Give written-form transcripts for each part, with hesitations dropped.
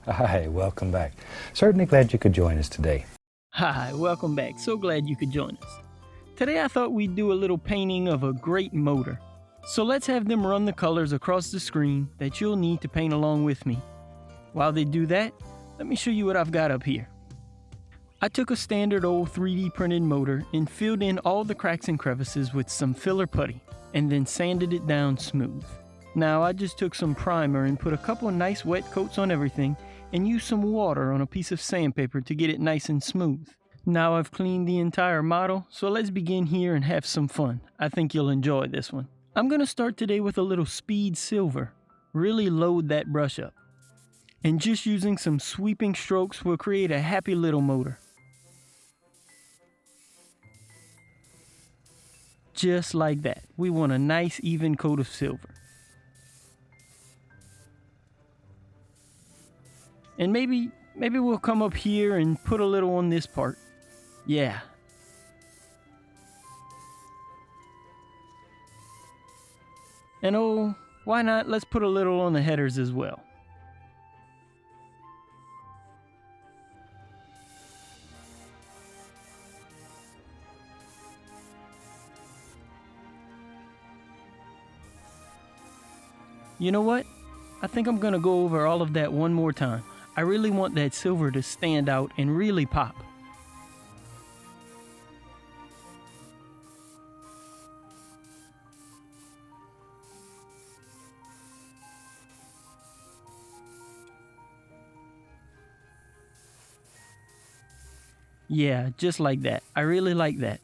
Hi, welcome back. Certainly glad you could join us today. Hi, welcome back. So glad you could join us. Today I thought we'd do a little painting of a great motor. So let's have them run the colors across the screen that you'll need to paint along with me. While they do that, let me show you what I've got up here. I took a standard old 3D printed motor and filled in all the cracks and crevices with some filler putty, and then sanded it down smooth. Now I just took some primer and put a couple nice wet coats on everything and used some water on a piece of sandpaper to get it nice and smooth. Now I've cleaned the entire model, so let's begin here and have some fun. I think you'll enjoy this one. I'm going to start today with a little speed silver. Really load that brush up. And just using some sweeping strokes will create a happy little motor. Just like that. We want a nice even coat of silver. And maybe we'll come up here and put a little on this part. Yeah. And oh, why not? Let's put a little on the headers as well. You know what? I think I'm gonna go over all of that one more time. I really want that silver to stand out and really pop. Yeah, just like that. I really like that.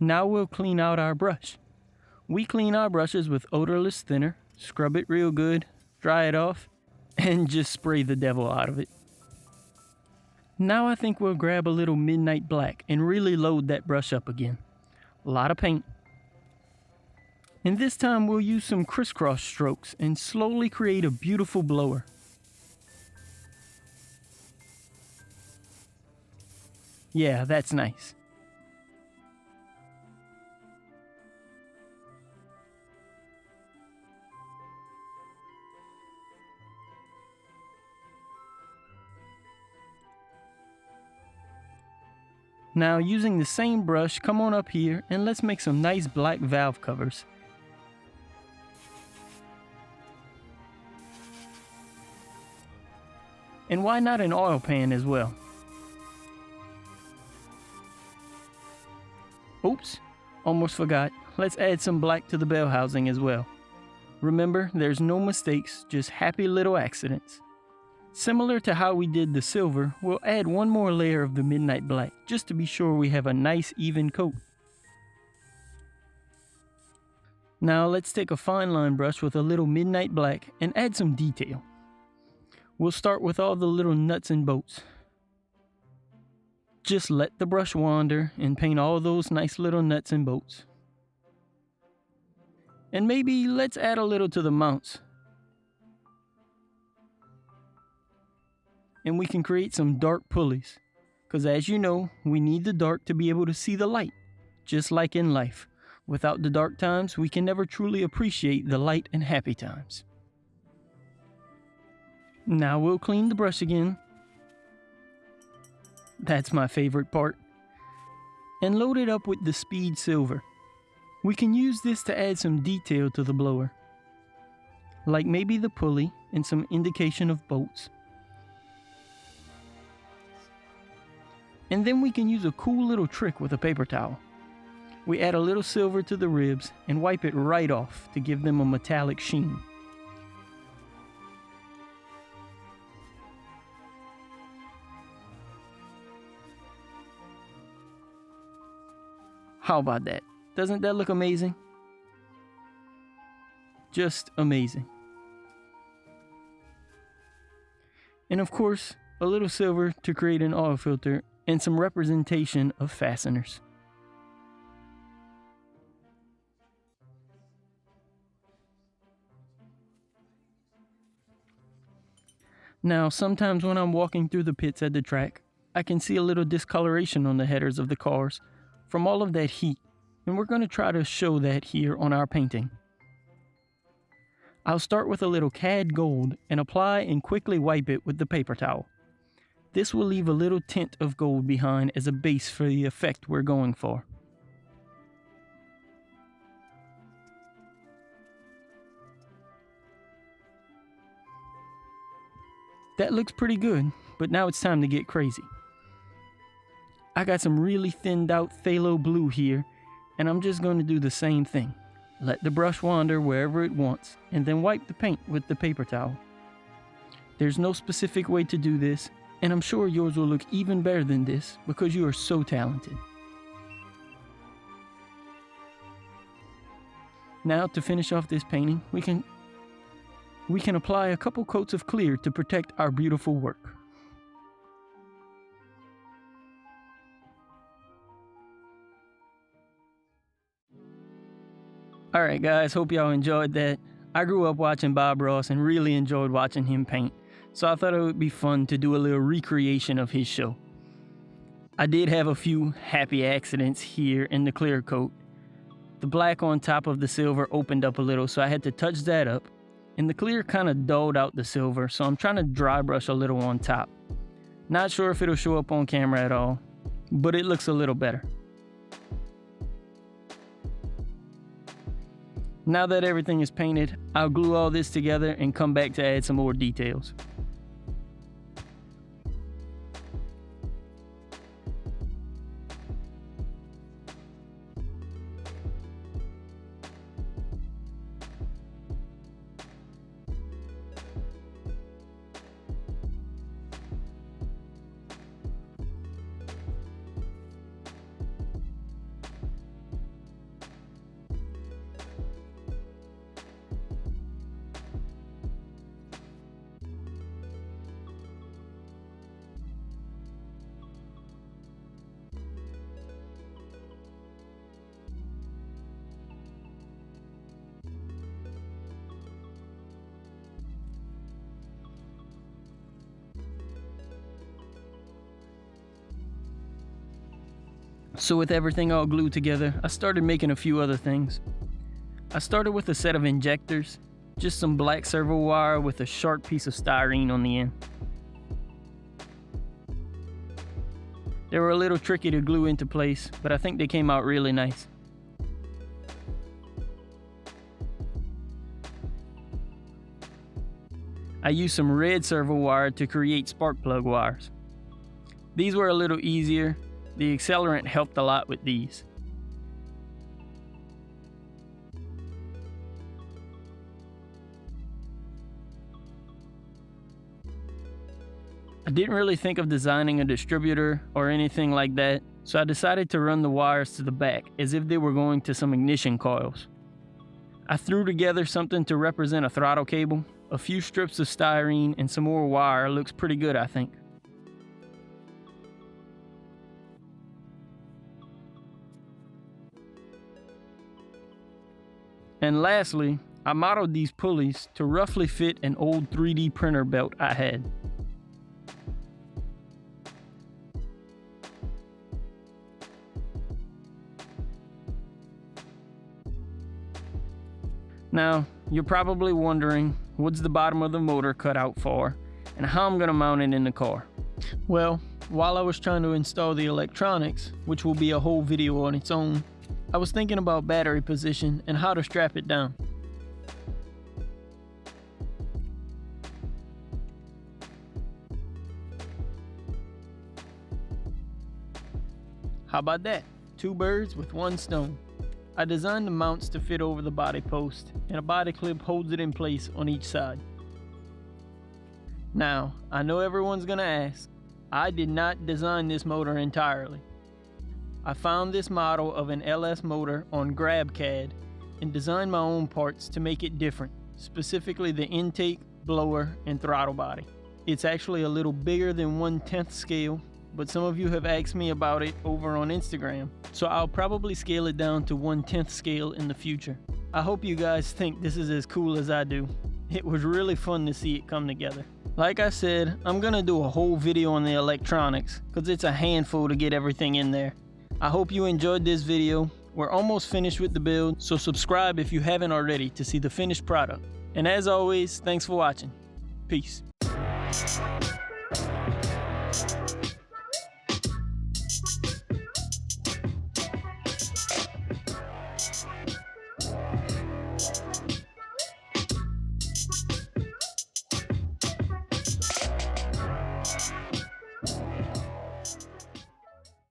Now we'll clean out our brush. We clean our brushes with odorless thinner, scrub it real good, dry it off, and just spray the devil out of it. Now I think we'll grab a little midnight black and really load that brush up again. A lot of paint. And this time we'll use some crisscross strokes and slowly create a beautiful blower. Yeah, that's nice. Now using the same brush, come on up here and let's make some nice black valve covers. And why not an oil pan as well? Oops, almost forgot. Let's add some black to the bell housing as well. Remember, there's no mistakes, just happy little accidents. Similar to how we did the silver, we'll add one more layer of the midnight black, just to be sure we have a nice even coat. Now let's take a fine line brush with a little midnight black and add some detail. We'll start with all the little nuts and bolts. Just let the brush wander and paint all those nice little nuts and bolts. And maybe let's add a little to the mounts. And we can create some dark pulleys, because as you know, we need the dark to be able to see the light, just like in life. Without the dark times, we can never truly appreciate the light and happy times. Now we'll clean the brush again. That's my favorite part. And load it up with the speed silver. We can use this to add some detail to the blower, like maybe the pulley and some indication of bolts. And then we can use a cool little trick with a paper towel. We add a little silver to the ribs and wipe it right off to give them a metallic sheen. How about that? Doesn't that look amazing? Just amazing. And of course, a little silver to create an oil filter and some representation of fasteners. Now, sometimes when I'm walking through the pits at the track, I can see a little discoloration on the headers of the cars from all of that heat, and we're going to try to show that here on our painting. I'll start with a little cad gold and apply and quickly wipe it with the paper towel. This will leave a little tint of gold behind as a base for the effect we're going for. That looks pretty good, but now it's time to get crazy. I got some really thinned out phthalo blue here, and I'm just going to do the same thing. Let the brush wander wherever it wants, and then wipe the paint with the paper towel. There's no specific way to do this, and I'm sure yours will look even better than this because you are so talented. Now to finish off this painting, we can apply a couple coats of clear to protect our beautiful work. Alright guys, hope y'all enjoyed that. I grew up watching Bob Ross and really enjoyed watching him paint, so I thought it would be fun to do a little recreation of his show. I did have a few happy accidents here in the clear coat. The black on top of the silver opened up a little, so I had to touch that up, and the clear kind of dulled out the silver, so I'm trying to dry brush a little on top. Not sure if it'll show up on camera at all, but it looks a little better. Now that everything is painted, I'll glue all this together and come back to add some more details. So with everything all glued together, I started making a few other things. I started with a set of injectors, just some black servo wire with a sharp piece of styrene on the end. They were a little tricky to glue into place, but I think they came out really nice. I used some red servo wire to create spark plug wires. These were a little easier. The accelerant helped a lot with these. I didn't really think of designing a distributor or anything like that, so I decided to run the wires to the back as if they were going to some ignition coils. I threw together something to represent a throttle cable, a few strips of styrene, and some more wire. Looks pretty good, I think. And lastly, I modeled these pulleys to roughly fit an old 3D printer belt I had. Now, you're probably wondering, what's the bottom of the motor cut out for, and how I'm going to mount it in the car? Well, while I was trying to install the electronics, which will be a whole video on its own, I was thinking about battery position and how to strap it down. How about that? 2 birds with 1 stone. I designed the mounts to fit over the body post, and a body clip holds it in place on each side. Now, I know everyone's gonna ask, I did not design this motor entirely. I found this model of an LS motor on GrabCAD and designed my own parts to make it different, specifically the intake, blower, and throttle body. It's actually a little bigger than 1/10 scale, but some of you have asked me about it over on Instagram, so I'll probably scale it down to 1/10 scale in the future. I hope you guys think this is as cool as I do. It was really fun to see it come together. Like I said, I'm gonna do a whole video on the electronics, because it's a handful to get everything in there. I hope you enjoyed this video. We're almost finished with the build, so subscribe if you haven't already to see the finished product. And as always, thanks for watching. Peace.